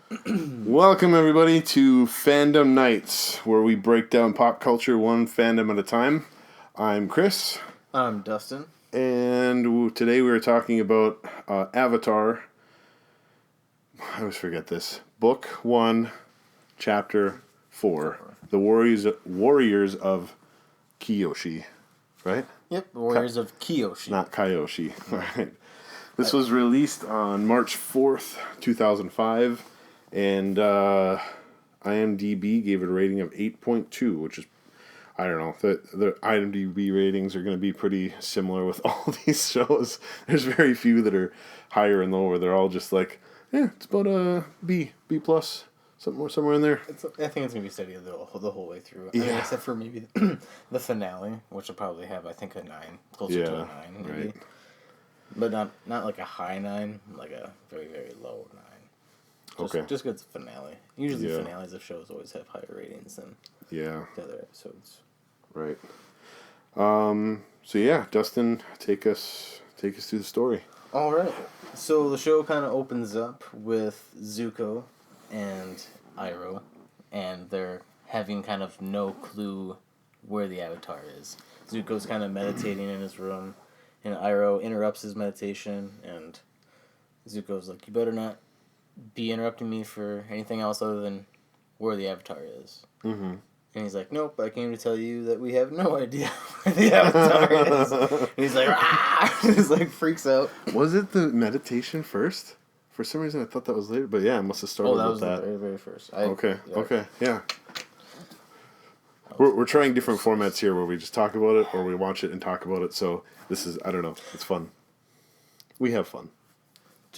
Welcome, everybody, to Fandom Nights, where we break down pop culture one fandom at a time. I'm Chris. I'm Dustin. And today we are talking about Avatar. I always forget this. Book 1, Chapter 4. The Warriors of Kyoshi. Right? Yep, the Warriors of Kyoshi. Not Kyoshi. Right. This was released on March 4th, 2005. And IMDb gave it a rating of 8.2, which is, I don't know, the IMDb ratings are going to be pretty similar with all these shows. There's very few that are higher and lower. They're all just like, it's about a B plus, somewhere in there. I think it's going to be steady the whole way through. I mean, except for maybe the finale, which will probably have, I think, a 9, closer to a 9, maybe. Right. But not like a high 9, like a very, very low 9. Just because the finale. Usually finales of shows always have higher ratings than the other episodes. Right. Dustin, take us through the story. All right. So the show kind of opens up with Zuko and Iroh, and they're having kind of no clue where the Avatar is. Zuko's kind of meditating in his room, and Iroh interrupts his meditation, and Zuko's like, "You better not be interrupting me for anything else other than where the Avatar is." Mm-hmm. And he's like, "Nope, I came to tell you that we have no idea where the Avatar is." And he's like, "Ah!" He's like, freaks out. Was it the meditation first? For some reason, I thought that was later, but yeah, it must have started with that. Oh, that was the very, very first. Yeah. We're trying different formats here where we just talk about it or we watch it and talk about it, so this is, I don't know, it's fun. We have fun.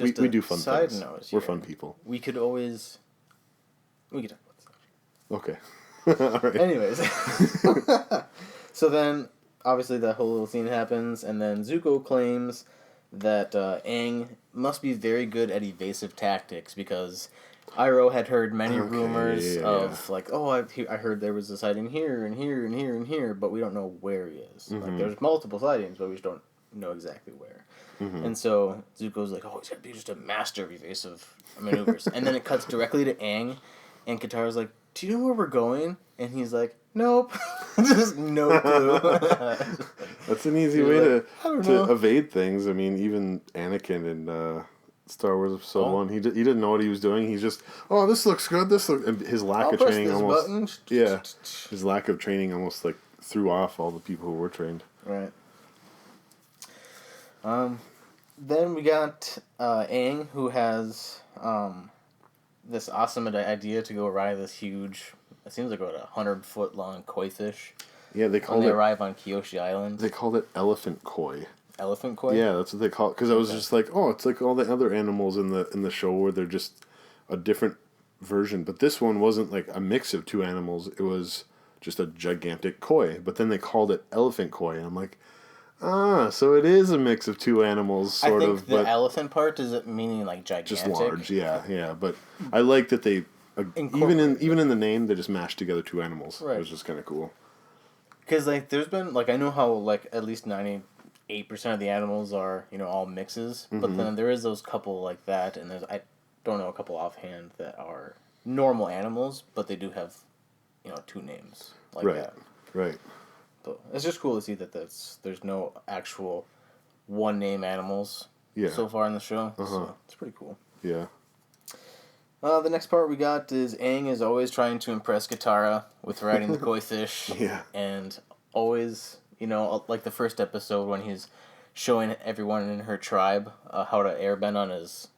We do fun side things. Note We're fun people. We could talk about this. Okay. All right. Anyways. So then, obviously, that whole little scene happens, and then Zuko claims that Aang must be very good at evasive tactics because Iroh had heard many rumors of, like, oh, I heard there was a sighting here and here and here and here, but we don't know where he is. Mm-hmm. Like, there's multiple sightings, but we just don't know exactly where. Mm-hmm. And so Zuko's like, oh, he's got to be just a master of evasive maneuvers. And then it cuts directly to Aang, and Katara's like, do you know where we're going? And he's like, nope. Just no clue. That's an easy way to evade things. I mean, even Anakin in Star Wars Episode 1, he didn't know what he was doing. He's just, this looks good. And his lack of training almost... Yeah. His lack of training almost, like, threw off all the people who were trained. Right. Then we got Aang, who has this awesome idea to go ride this huge, it seems like about 100-foot long koi fish. Yeah, they arrive on Kyoshi Island. They called it elephant koi. Elephant koi? Yeah, that's what they call it. Because I was just like, it's like all the other animals in the show where they're just a different version. But this one wasn't like a mix of two animals. It was just a gigantic koi. But then they called it elephant koi. And I'm like, so it is a mix of two animals, sort of. I think the elephant part is meaning like gigantic. Just large, yeah. But I like that they, even in the name, they just mashed together two animals. Right. It was just kind of cool. Because, like, there's been, like, I know how, like, at least 98% of the animals are, all mixes. Mm-hmm. But then there is those couple like that, and I don't know a couple offhand that are normal animals, but they do have, two names like that. Right. So it's just cool to see that there's no actual one-name animals so far in the show. Uh-huh. So it's pretty cool. Yeah. The next part we got is Aang is always trying to impress Katara with riding the koi fish. Yeah. And always, like the first episode when he's showing everyone in her tribe how to airbend on his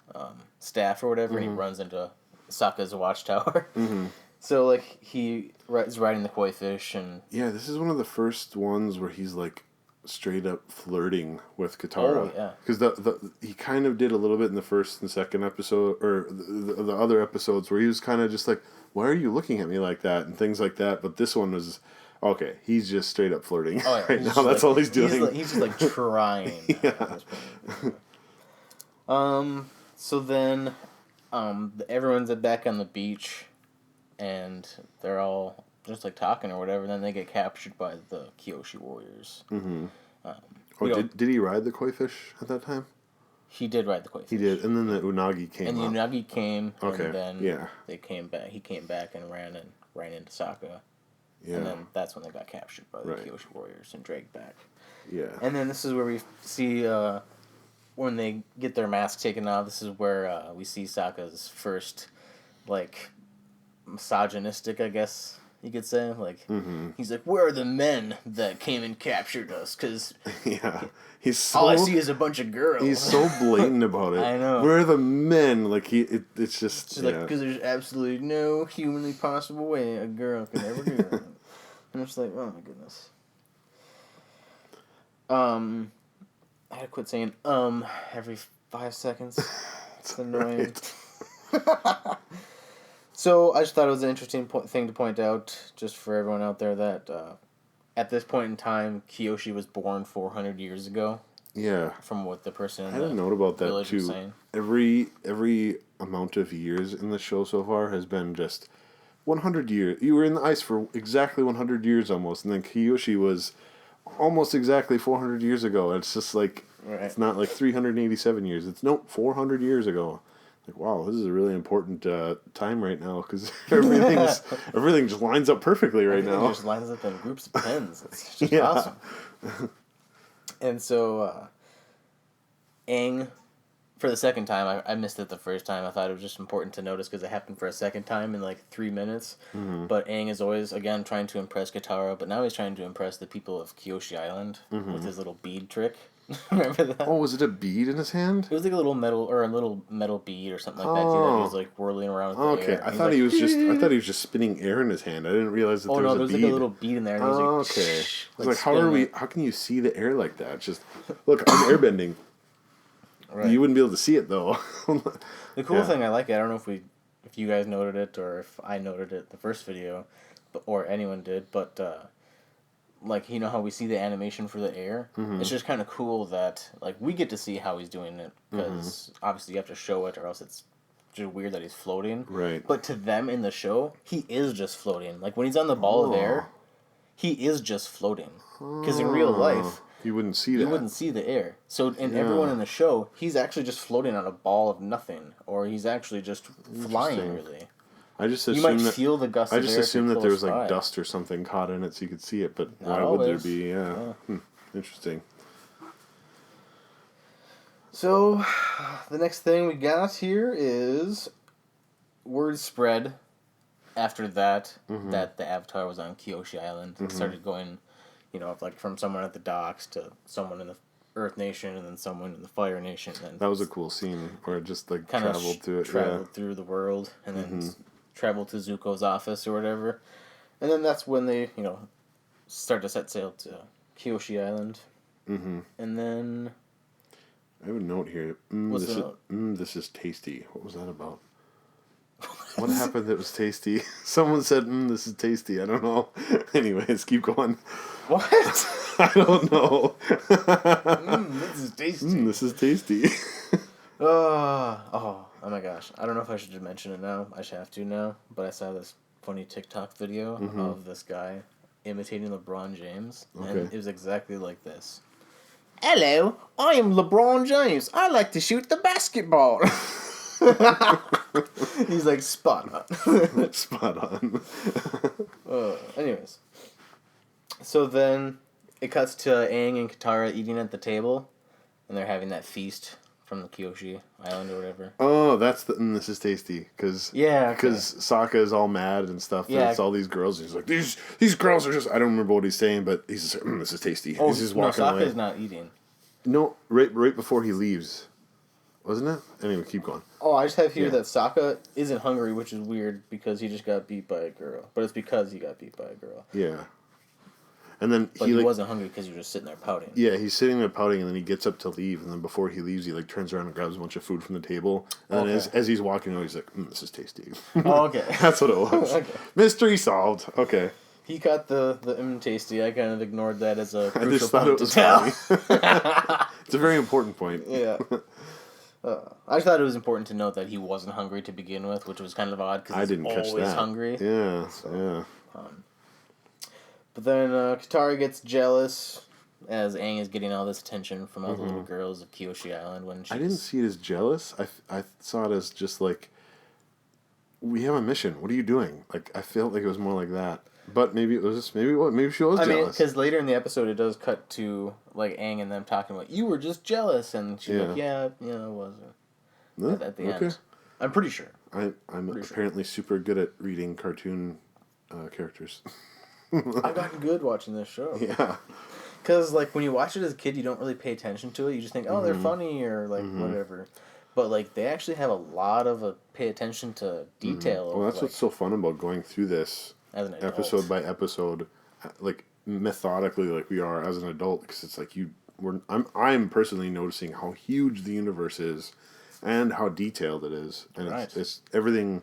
staff or whatever, mm-hmm. and he runs into Sokka's watchtower. Mm-hmm. So, like, he is riding the koi fish and... Yeah, this is one of the first ones where he's, like, straight up flirting with Katara. Oh, yeah. Because he kind of did a little bit in the first and second episode, or the other episodes, where he was kind of just like, why are you looking at me like that? And things like that. But this one was, okay, he's just straight up flirting. Oh, yeah. Right now, that's all he's doing. He's just, like, trying. Yeah. So then, everyone's back on the beach, and they're all just like talking or whatever, and then they get captured by the Kyoshi warriors. Mm-hmm. Did he ride the koi fish at that time? He did ride the koi fish. He did, and then the unagi came. And the unagi came, Okay. and then Yeah. they came back. He came back and ran into Sokka. Yeah. And then that's when they got captured by the Right. Kyoshi warriors and dragged back. Yeah. And then this is where we see when they get their mask taken off. This is where we see Sokka's first, like, misogynistic, I guess you could say. Like, he's like, "Where are the men that came and captured us? Because yeah, he's so, all I see is a bunch of girls." He's so blatant about it. I know. Where are the men? Like it's just She's like, "Because there's absolutely no humanly possible way a girl can ever do that." And it's like, oh my goodness. I had to quit saying every 5 seconds. It's annoying. So I just thought it was an interesting thing to point out, just for everyone out there, that at this point in time, Kyoshi was born 400 years ago. Yeah. From what the person in I didn't know about that too. saying. Every amount of years in the show so far has been just 100 years. You were in the ice for exactly 100 years almost, and then Kyoshi was almost exactly 400 years ago. It's just like, It's not like 387 years. It's 400 years ago. Like, wow, this is a really important time right now, because everything just lines up perfectly right now. It just lines up in groups of tens. It's just awesome. And so, Aang, for the second time, I missed it the first time. I thought it was just important to notice because it happened for a second time in like 3 minutes. Mm-hmm. But Aang is always, again, trying to impress Katara, but now he's trying to impress the people of Kyoshi Island with his little bead trick. Remember that? Oh, was it a bead in his hand? It was like a little metal bead or something like that. That he was like whirling around with the air. I thought he was just spinning air in his hand. I didn't realize that there was a bead. Oh no, there was like a little bead in there. And he was like, okay. I was like, how can you see the air like that? Just look, I'm airbending. Right. You wouldn't be able to see it though. The cool thing, I like it. I don't know if you guys noted it or if I noted it the first video, or anyone did, but like, you know how we see the animation for the air? Mm-hmm. It's just kind of cool that, like, we get to see how he's doing it, because obviously you have to show it, or else it's just weird that he's floating. Right. But to them in the show, he is just floating. Like, when he's on the ball of air, he is just floating. Because in real life, you wouldn't see that. You wouldn't see the air. So in everyone in the show, he's actually just floating on a ball of nothing, or he's actually just flying, really. I just assumed you might feel the gust of air. I just assumed that there was like by. Dust or something caught in it so you could see it, but Not why always. would there be? Yeah. Interesting. So, the next thing we got here is word spread after that that the Avatar was on Kyoshi Island. It started going, like from someone at the docks to someone in the Earth Nation and then someone in the Fire Nation. And that was a cool scene where it just like kind traveled to it. Traveled through the world and then traveled to Zuko's office or whatever. And then that's when they, start to set sail to Kyoshi Island. Mm-hmm. And then I have a note here. What's the note? This is tasty. What was that about? What happened that was tasty? Someone said, this is tasty. I don't know. Anyways, keep going. What? I don't know. This is tasty. This is tasty. Oh my gosh. I don't know if I should just mention it now. I should have to now. But I saw this funny TikTok video of this guy imitating LeBron James. And it was exactly like this. Hello, I am LeBron James. I like to shoot the basketball. He's like, spot on. Spot on. Anyways. So then it cuts to Aang and Katara eating at the table. And they're having that feast from the Kyoshi Island or whatever. Oh, that's this is tasty. Because Sokka is all mad and stuff. Yeah. It's all these girls. And he's like, these girls are just... I don't remember what he's saying, but he's just like, this is tasty. Oh, he's just walking away. Sokka's not eating. No, right before he leaves. Wasn't it? Anyway, keep going. Oh, I just have here that Sokka isn't hungry, which is weird because he just got beat by a girl. But it's because he got beat by a girl. Yeah. And then he wasn't hungry because he was just sitting there pouting. Yeah, he's sitting there pouting, and then he gets up to leave, and then before he leaves, he like turns around and grabs a bunch of food from the table, and then as he's walking away, he's like, "This is tasty." Oh, okay. That's what it was. Okay. Mystery solved. Okay. He got the tasty. I kind of ignored that as a crucial I just thought it was funny. It's a very important point. Yeah. I just thought it was important to note that he wasn't hungry to begin with, which was kind of odd because he's always hungry. Yeah, But then Katara gets jealous as Aang is getting all this attention from all the little girls of Kyoshi Island when she's... I didn't see it as jealous. I saw it as just like, we have a mission. What are you doing? Like, I felt like it was more like that. But maybe it was just, maybe she was jealous. Because later in the episode it does cut to like Aang and them talking about, you were just jealous, and she's like, yeah, I was. At the end. I'm pretty sure. I'm apparently super good at reading cartoon characters. I've gotten good watching this show. Yeah. Because, like, when you watch it as a kid, you don't really pay attention to it. You just think, oh, they're funny, or, like, whatever. But, like, they actually have a lot of pay attention to detail. Well, that's what's so fun about going through this as an adult. Episode by episode, like, methodically, like we are as an adult. Because it's like I'm personally noticing how huge the universe is and how detailed it is. And it's everything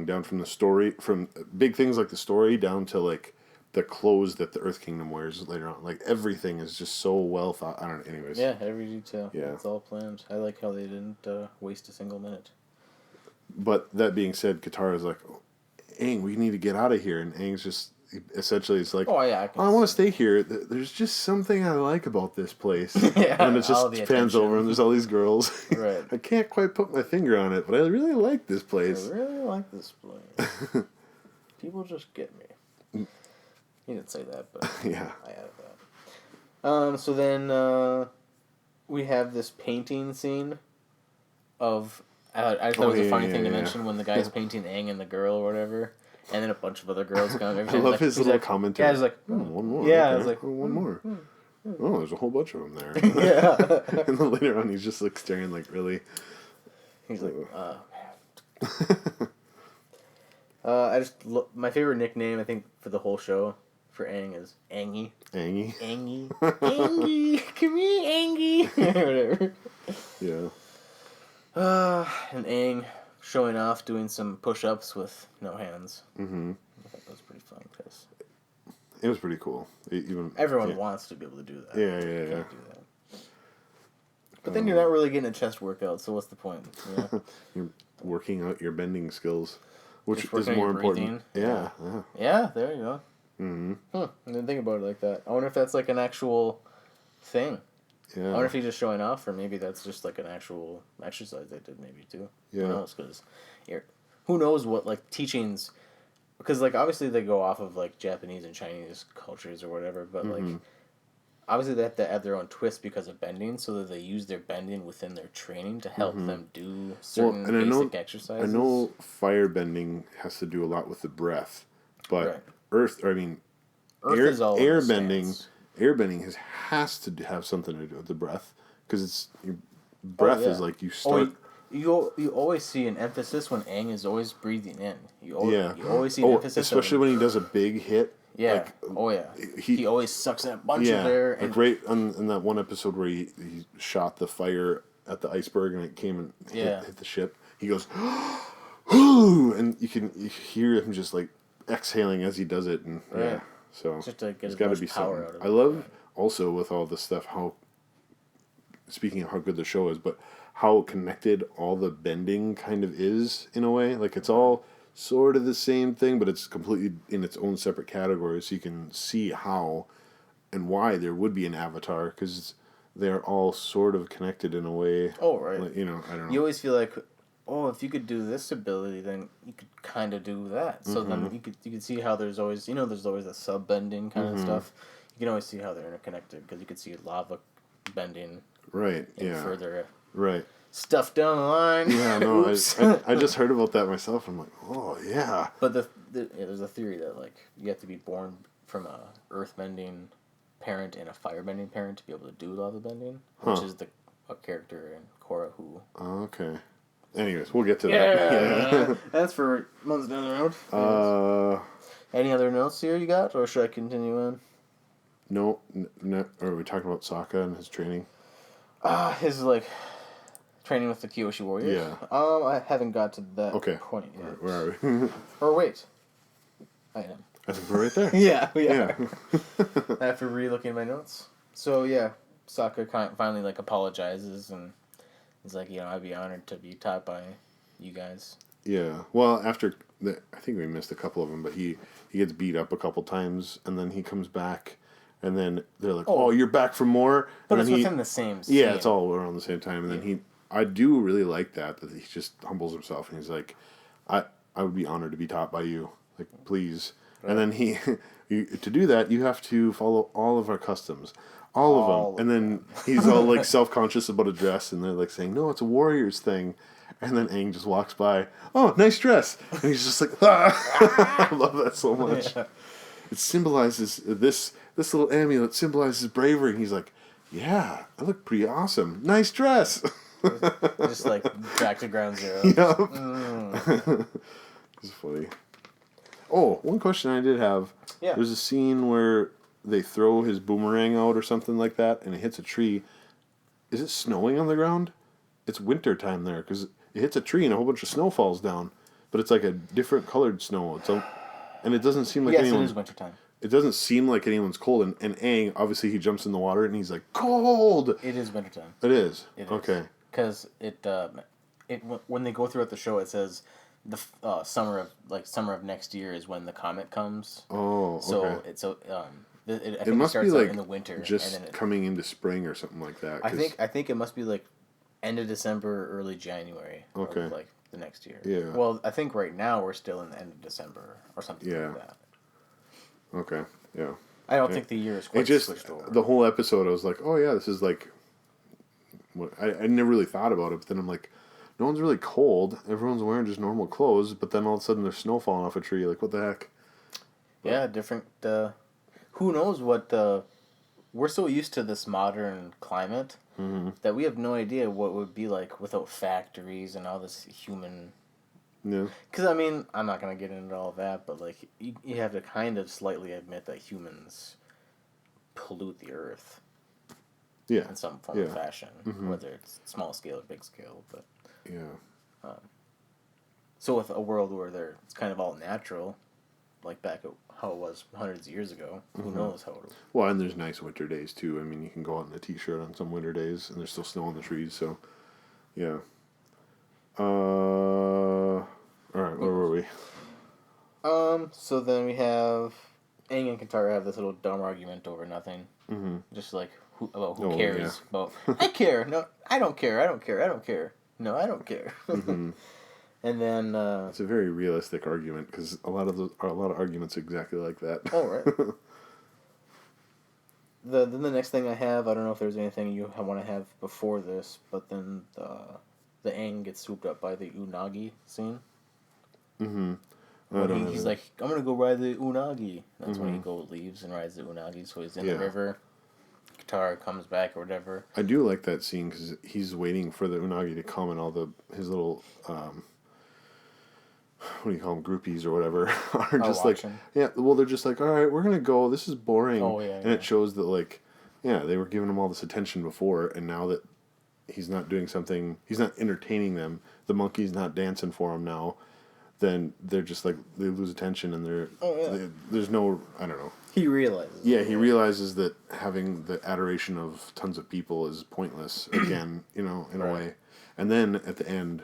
down from the story, from big things like the story down to, like, the clothes that the Earth Kingdom wears later on. Like, everything is just so well thought. I don't know. Anyways. Yeah, every detail. Yeah. It's all planned. I like how they didn't waste a single minute. But that being said, Katara's like, Aang, we need to get out of here. And Aang's just, essentially, it's like, I want to stay here. There's just something I like about this place. Yeah, and it just pans over and there's all these girls. Right. I can't quite put my finger on it, but I really like this place. I really like this place. People just get me. He didn't say that, but yeah. I added that. So then we have this painting scene of... I thought it was a funny thing to mention when the guy's painting Aang and the girl or whatever, and then a bunch of other girls come. I love his little commentary. Yeah, he's like, one more. Yeah, okay. I was like, one more. Oh, there's a whole bunch of them there. Yeah. And then later on, he's just like staring, like, really. He's like, my favorite nickname, I think, for the whole show for Aang is Angie. Angie. Angie. Angie. Come here, Angie. Whatever. Yeah. And Aang showing off doing some push-ups with no hands. Mm-hmm. I thought that was pretty fun because it was pretty cool. Everyone wants to be able to do that. Yeah. Do that. But then you're not really getting a chest workout, so what's the point? Yeah. You're working out your bending skills, which Just is more important. Yeah. Yeah, there you go. Mm-hmm. I didn't think about it like that. I wonder if that's like an actual thing. Yeah. I wonder if he's just showing off, or maybe that's just like an actual exercise they did, maybe too. Yeah. Who knows? Because who knows what like teachings? Because like obviously they go off of like Japanese and Chinese cultures or whatever, but like obviously they have to add their own twist because of bending, so that they use their bending within their training to help them do certain basic exercises. I know fire bending has to do a lot with the breath, but Earth is all air bending. Airbending has to have something to do with the breath, because it's your breath is like you start. You always see an emphasis when Aang is always breathing in. You always see an emphasis, especially when he does a big hit. Yeah. He always sucks in a bunch of air. And like right in that one episode where he shot the fire at the iceberg and it came and hit the ship. He goes, and you hear him just like exhaling as he does it, and so just to get it's got to be power something. out of it. I love also with all this stuff how, speaking of how good the show is, but how connected all the bending kind of is in a way. Like it's all sort of the same thing, but it's completely in its own separate category. So you can see how and why there would be an Avatar, because they're all sort of connected in a way. Oh right. Like, I don't know. You always feel like, if you could do this ability, then you could kind of do that. So then you could see how there's always a sub bending kind of stuff. You can always see how they're interconnected, because you could see lava bending. Right. Further. Right. Stuff down the line. Yeah. No. I just heard about that myself. I'm like, oh yeah. But there's a theory that like you have to be born from a earth bending parent and a fire bending parent to be able to do lava bending, which is a character in Korra who. Okay. Anyways, we'll get to that. Yeah. That's for months down the road. Any other notes here you got, or should I continue on? No. Are we talking about Sokka and his training? His like training with the Kyoshi warriors. Yeah. I haven't got to that point yet. Where are we? Or wait, I am. I think we're right there. Yeah, we are. After re-looking at my notes, so yeah, Sokka finally like apologizes and. He's like, I'd be honored to be taught by you guys. Yeah. Well, I think we missed a couple of them, but he gets beat up a couple times, and then he comes back, and then they're like, "Oh, you're back for more." But and it's within the same scene. Yeah, it's all around the same time, and then I do really like that he just humbles himself, and he's like, "I would be honored to be taught by you, like please." Right. And then to do that, you have to follow all of our customs. All of them. And then he's all like self-conscious about a dress, and they're like saying, "No, it's a warrior's thing." And then Aang just walks by. "Oh, nice dress." And he's just like, "Ah!" I love that so much. Yeah. It symbolizes this little amulet symbolizes bravery. And he's like, "Yeah, I look pretty awesome. Nice dress." Just like back to ground zero. Yep. It's funny. Oh, one question I did have. Yeah. There's a scene where they throw his boomerang out or something like that, and it hits a tree. Is it snowing on the ground? It's winter time there, because it hits a tree and a whole bunch of snow falls down. But it's like a different colored snow. And it doesn't seem like it is winter time. It doesn't seem like anyone's cold. And Aang, obviously, he jumps in the water, and he's like, cold! It is winter time. It is? It is. Okay. Because when they go throughout the show, it says the summer of next year is when the comet comes. Oh, okay. It must starts be like in the winter, just and then coming into spring or something like that. I think it must be like end of December, early January. Okay. Of like the next year. Yeah. Well, I think right now we're still in the end of December or something like that. Okay. Yeah. I don't think the year is quite switched over. The whole episode, I was like, oh yeah, this is like. What I never really thought about it, but then I'm like, no one's really cold. Everyone's wearing just normal clothes, but then all of a sudden there's snow falling off a tree. Like, what the heck? But, yeah, different. Who knows what? We're so used to this modern climate that we have no idea what it would be like without factories and all this human. Yeah. Because, I mean, I'm not going to get into all of that, but, like, you have to kind of slightly admit that humans pollute the earth. Yeah. In some form or fashion, whether it's small scale or big scale. But yeah. So with a world where it's kind of all natural, like back at how it was hundreds of years ago, who knows how it was. Well, and there's nice winter days, too. I mean, you can go out in a t-shirt on some winter days, and there's still snow on the trees, so, yeah. All right, where were we? So then we have Aang and Katara have this little dumb argument over nothing. Mm-hmm. Just like, who cares? Yeah. About, I care. No, I don't care. I don't care. I don't care. No, I don't care. Mm-hmm. And then it's a very realistic argument because a lot of arguments exactly like that. Oh right. Then the next thing I have, I don't know if there's anything you want to have before this, but then the Aang gets swooped up by the Unagi scene. Mm-hmm. He's like, I'm gonna go ride the Unagi. That's when he leaves and rides the Unagi. So he's in the river. Katara comes back or whatever. I do like that scene because he's waiting for the Unagi to come, and all his little what do you call them, groupies or whatever, are just like, yeah, well, they're just like, all right, we're gonna go. This is boring. Oh yeah. And it shows that like, yeah, they were giving him all this attention before, and now that he's not doing something, he's not entertaining them. The monkey's not dancing for him now. Then they're just like, they lose attention, and there's no, I don't know. He realizes. Yeah, he realizes that having the adoration of tons of people is pointless again, in a way. And then at the end,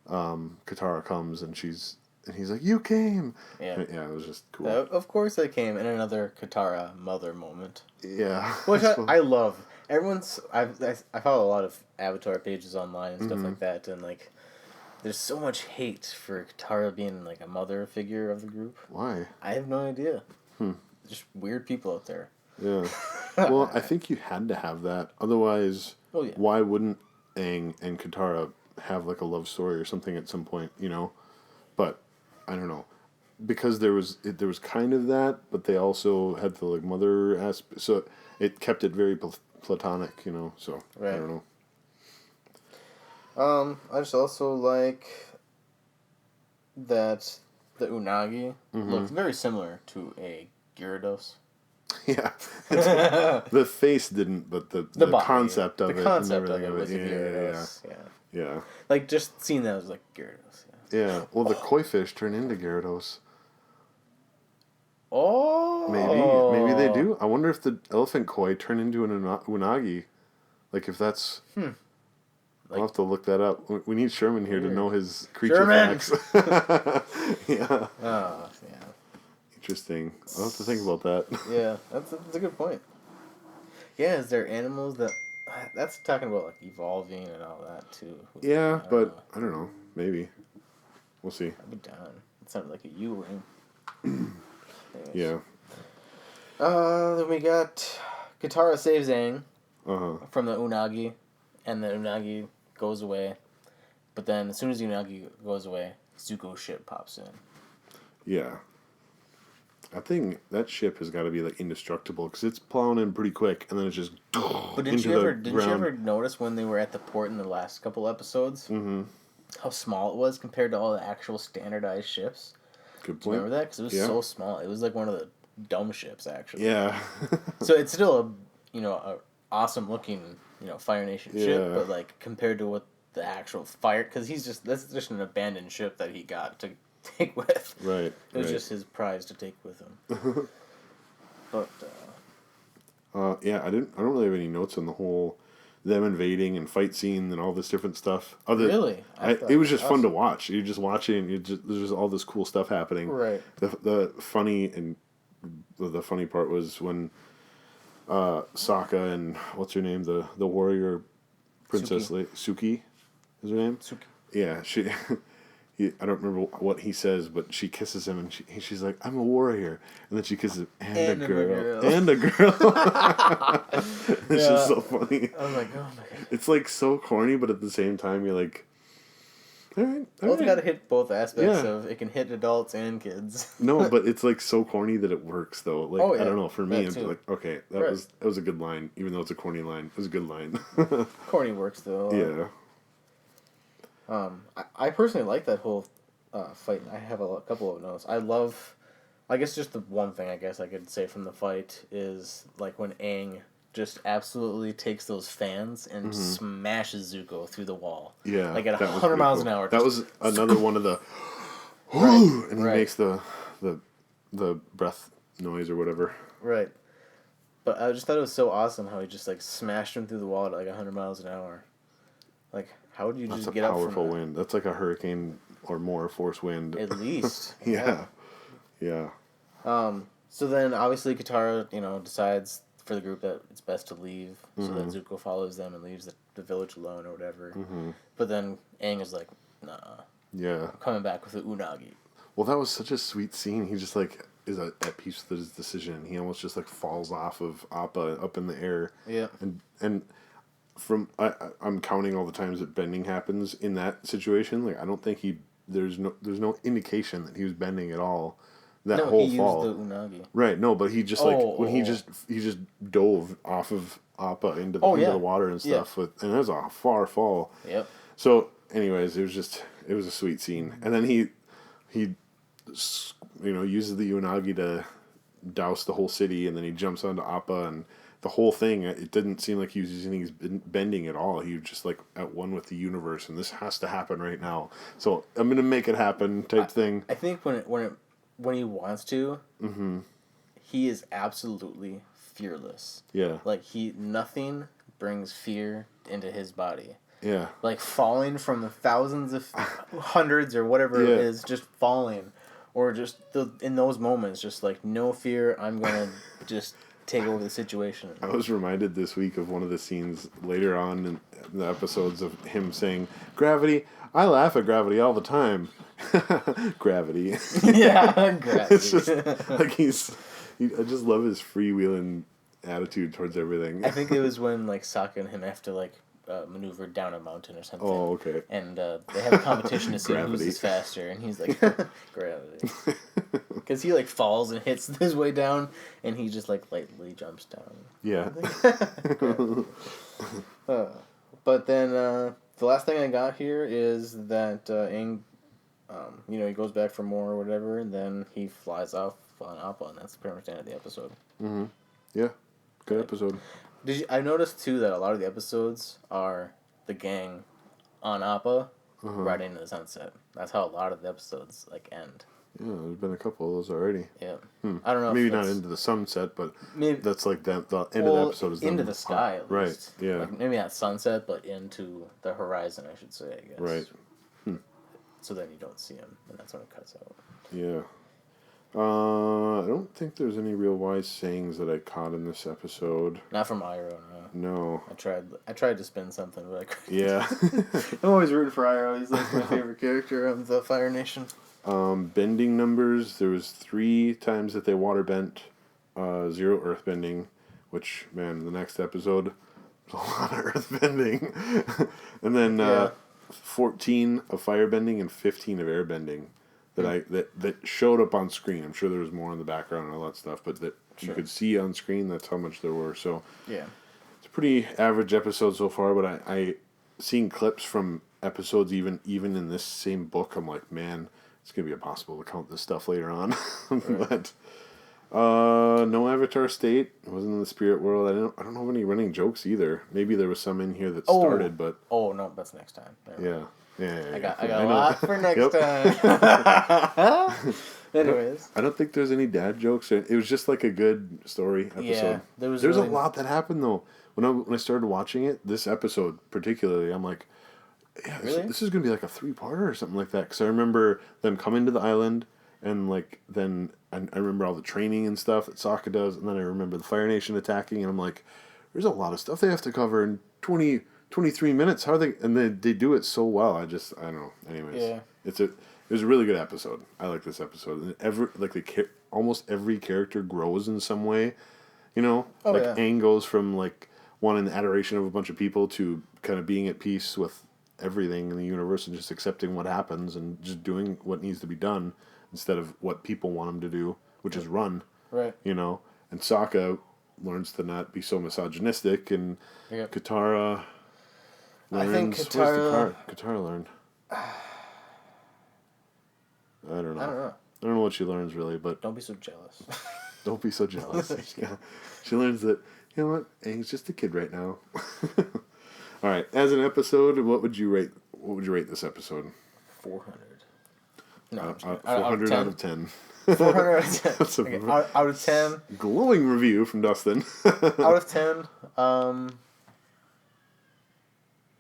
Katara comes and he's like, "You came." Yeah, yeah, it was just cool. Of course, I came in another Katara mother moment. Yeah, which I love. I follow a lot of Avatar pages online and stuff like that, and like, there's so much hate for Katara being like a mother figure of the group. Why? I have no idea. Just weird people out there. Yeah. Well, I think you had to have that. Otherwise, why wouldn't Aang and Katara have like a love story or something at some point, But I don't know. Because there was kind of that, but they also had the like mother aspect, so it kept it very platonic, so right. I don't know. I just also like that the Unagi looks very similar to a Gyarados. Yeah. The face didn't, but the concept of it. The concept of it was a Gyarados. Yeah. Like, just seeing that was like Gyarados. Yeah. Well, the koi fish turn into Gyarados. Oh. Maybe they do. I wonder if the elephant koi turn into an Unagi. Like, if that's... I'll have to look that up. We need Sherman here to know his creature facts. Yeah. Oh, yeah. Interesting. I'll have to think about that. Yeah, that's a good point. Yeah, is there animals that... That's talking about, like, evolving and all that, too. Yeah, but I don't know. Maybe. We'll see. I'd be down. It sounded like a U ring. Yeah. Then we got Katara saves Aang Uh-huh. from the Unagi, and the Unagi goes away. But then, as soon as the Unagi goes away, Zuko's ship pops in. Yeah. I think that ship has got to be like indestructible because it's plowing in pretty quick, and then it's just But didn't you ever notice when they were at the port in the last couple episodes? Mm-hmm. How small it was compared to all the actual standardized ships. Good point. Do you remember that? Because it was so small. It was like one of the dumb ships, actually. Yeah. So it's still a awesome looking Fire Nation ship, but like compared to what the actual fire, because that's just an abandoned ship that he got to take with. Right. It was just his prize to take with him. But yeah, I don't really have any notes on the whole them invading and fight scene and all this different stuff. Really? It was just fun to watch. You're just watching. There's just all this cool stuff happening. Right. The funny part was when Sokka and what's her name, the warrior princess Suki is her name. Suki. Yeah, I don't remember what he says, but she kisses him and she's like, "I'm a warrior," and then she kisses him and a girl. It's just so funny. I was like, oh my god. It's like so corny, but at the same time, you're like, all right. Well, it's got to hit both aspects of it. Can hit adults and kids. No, but it's like so corny that it works though. Like I don't know. For me, it's like okay, that was a good line, even though it's a corny line. It was a good line. Corny works though. Yeah. I personally like that whole fight. I have a couple of notes. I guess just the one thing I guess I could say from the fight is like when Aang just absolutely takes those fans and smashes Zuko through the wall. Yeah. Like at 100 miles an hour. That was another one of the and he makes the breath noise or whatever. Right. But I just thought it was so awesome how he just like smashed him through the wall at like 100 miles an hour. Like, how would you just get up from that? That's a powerful wind. That's like a hurricane or more force wind. At least. Yeah. So then, obviously, Katara, decides for the group that it's best to leave. So then Zuko follows them and leaves the village alone or whatever. But then Aang is like, nah. Yeah. I'm coming back with the Unagi. Well, that was such a sweet scene. He just like is at peace with his decision. He almost just like falls off of Appa up in the air. Yeah. And I'm counting all the times that bending happens in that situation. Like I don't think there's no indication that he was bending at all. That whole fall. Used the Unagi. Right. No, but he just he just dove off of Appa into the water and stuff and it was a far fall. Yep. So, anyways, it was a sweet scene, and then he uses the Unagi to douse the whole city, and then he jumps onto Appa and. The whole thing, it didn't seem like he was using his bending at all. He was just like at one with the universe, and this has to happen right now. So I'm gonna make it happen, type thing. I think when he wants to, he is absolutely fearless. Yeah. Like nothing brings fear into his body. Yeah. Like falling from the thousands of hundreds or whatever it is, just falling, or just in those moments, just like no fear. I'm gonna just. Take over the situation. I was reminded this week of one of the scenes later on in the episodes of him saying, "Gravity, I laugh at gravity all the time." Gravity. Yeah, gravity. It's just like I just love his freewheeling attitude towards everything. I think it was when like Sokka and him have to like maneuver down a mountain or something. Oh, okay. And they have a competition to see who's faster, and he's like, gravity. Because he like falls and hits his way down, and he just like lightly jumps down. Yeah. But then the last thing I got here is that Aang, he goes back for more or whatever, and then he flies off on Appa, and that's pretty much the end of the episode. Mm-hmm. Yeah. Good episode. I noticed too that a lot of the episodes are the gang on Appa riding into the sunset. That's how a lot of the episodes like end. Yeah, there's been a couple of those already. Yeah. I don't know. Maybe not into the sunset, but maybe that's like the end of the episode is into the sky at least. Right. Yeah. Like maybe not sunset, but into the horizon, I should say. I guess. Right. So then you don't see him, and that's when it cuts out. Yeah. I don't think there's any real wise sayings that I caught in this episode. Not from Iroh, no. No. I tried to spin something, but I couldn't. Yeah. I'm always rooting for Iroh. He's like my favorite character of the Fire Nation. Bending numbers. There was 3 times that they water bent, 0 earth bending, which, man, the next episode, there's a lot of earth bending. And then 14 of fire bending and 15 of air bending that showed up on screen. I'm sure there was more in the background and all that stuff, but that you could see on screen. That's how much there were. So yeah, it's a pretty average episode so far. But I seeing clips from episodes even in this same book. I'm like, man, it's gonna be impossible to count this stuff later on. But no Avatar State. It wasn't in the spirit world. I don't know of any running jokes either. Maybe there was some in here that started, but no, that's next time. Yeah. I got a lot for next time. Anyways, I don't think there's any dad jokes. It was just like a good story episode. Yeah, there's really a lot that happened though. When I started watching it, this episode particularly, I'm like, yeah, this is gonna be like a 3-parter or something like that. Because I remember them coming to the island, and like then I remember all the training and stuff that Sokka does, and then I remember the Fire Nation attacking, and I'm like, there's a lot of stuff they have to cover in 23 minutes. How are they? And they do it so well. I don't know. Anyways, yeah, it was a really good episode. I like this episode. And almost every character grows in some way. You know, Aang goes from like wanting the adoration of a bunch of people to kind of being at peace with everything in the universe and just accepting what happens and just doing what needs to be done instead of what people want him to do, which is run. Right. You know, and Sokka learns to not be so misogynistic, and Katara learns. I think Katara learned. I don't know. I don't know what she learns really, but don't be so jealous. Don't be so jealous. Yeah. She learns that, you know what, Aang's just a kid right now. All right, as an episode, what would you rate this episode? 400. No, 400 out of 10. 400 out of 10. That's out of 10. Glowing review from Dustin. Out of 10.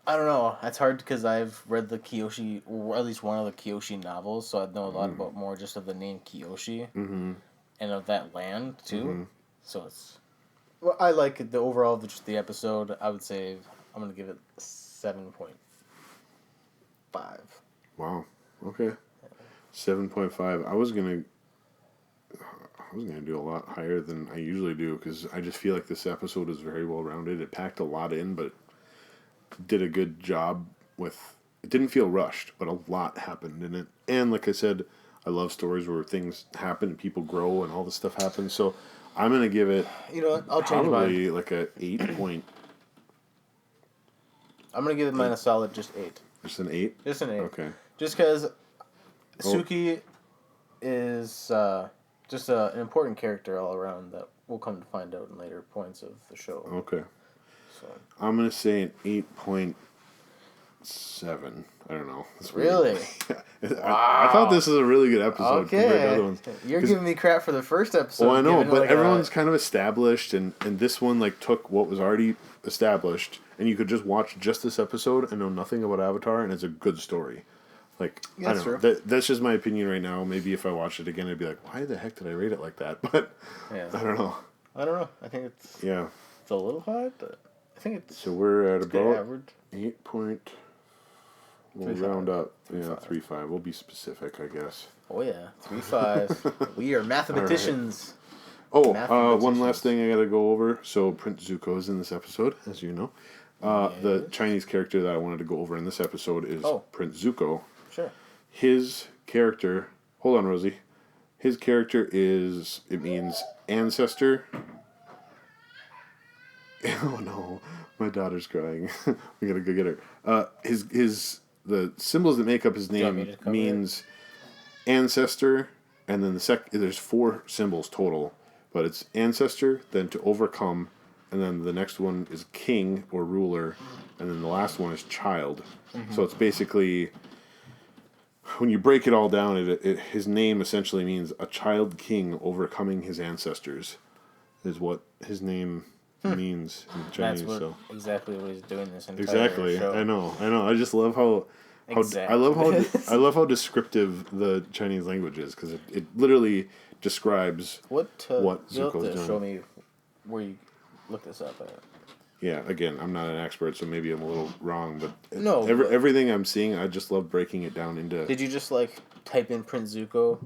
I don't know. It's hard because I've read the Kyoshi, or at least one of the Kyoshi novels, so I know a lot about more just of the name Kyoshi and of that land too. Mm-hmm. So it's. Well, I like it, the overall just the episode. I would say I'm gonna give it 7.5. Wow. Okay. 7.5. I was gonna do a lot higher than I usually do because I just feel like this episode is very well rounded. It packed a lot in, but did a good job with. It didn't feel rushed, but a lot happened in it. And like I said, I love stories where things happen, people grow, and all this stuff happens. So I'm gonna give it. You know what? I'll change mine. Probably like a 8 point. I'm gonna give it mine a solid just 8. Just an 8. Just an 8. Okay. Just because Suki is just an important character all around that we'll come to find out in later points of the show. Okay. So I'm gonna say an 8.7. I don't know. Really? Wow. I thought this was a really good episode compared to other ones. You're giving me crap for the first episode. Well, I know, but everyone's kind of established, and this one like took what was already established, and you could just watch just this episode and know nothing about Avatar, and it's a good story. Like, I don't know. That's just my opinion right now. Maybe if I watched it again, I'd be like, why the heck did I rate it like that? But I don't know. I think it's it's a little high, but I think it's so we're at about average. 8 point. We'll round up. 3.5. We'll be specific, I guess. Oh yeah, 3.5. We are mathematicians. Right. Oh, one last thing I gotta go over. So Prince Zuko's in this episode, as you know. The Chinese character that I wanted to go over in this episode is Prince Zuko. Sure. His character. Hold on, Rosie. His character is. It means ancestor. Oh no, my daughter's crying. We gotta go get her. The symbols that make up his name means ancestor, and then there's 4 symbols total, but it's ancestor, then to overcome, and then the next one is king or ruler, and then the last one is child. Mm-hmm. So it's basically, when you break it all down, his name essentially means a child king overcoming his ancestors, is what his name means in Chinese. That's exactly what he's doing this entire show. I know. I just love how exact. I love how descriptive the Chinese language is, because it literally describes what You'll Zuko's have to doing. show me where you look this up at. Yeah, again, I'm not an expert, so maybe I'm a little wrong, but No, everything I'm seeing, I just love breaking it down into. Did you just like type in Prince Zuko,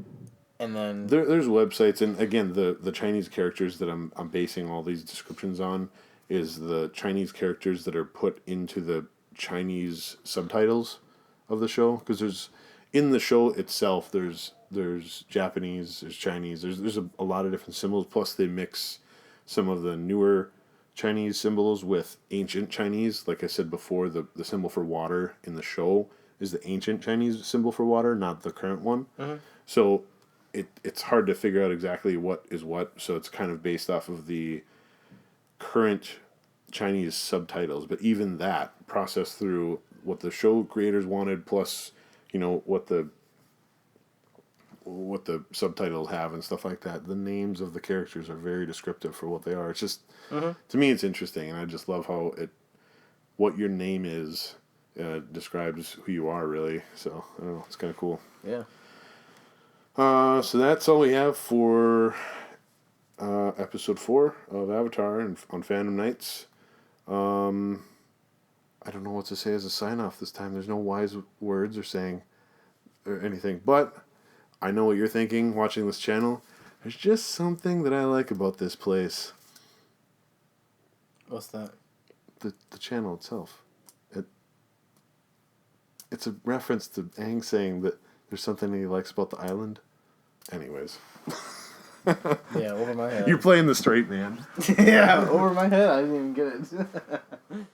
and then There's websites, and again, the Chinese characters that I'm basing all these descriptions on is the Chinese characters that are put into the Chinese subtitles of the show, because there's in the show itself there's Japanese, there's Chinese, there's a lot of different symbols, plus they mix some of the newer Chinese symbols with ancient Chinese. Like I said before, the symbol for water in the show is the ancient Chinese symbol for water, not the current one. Mm-hmm. So it's hard to figure out exactly what is what. So it's kind of based off of the current Chinese subtitles. But even that processed through what the show creators wanted, plus what the subtitles have and stuff like that. The names of the characters are very descriptive for what they are. It's just to me, it's interesting, and I just love how what your name is describes who you are, really. So I don't know, it's kind of cool. Yeah. So that's all we have for episode 4 of Avatar and on Fandom Nights. I don't know what to say as a sign off this time. There's no wise words or saying or anything, but I know what you're thinking watching this channel. There's just something that I like about this place. What's that? The channel itself. It's a reference to Aang saying that there's something he likes about the island. Anyways. Yeah, over my head. You're playing the straight man. Yeah, over my head. I didn't even get it.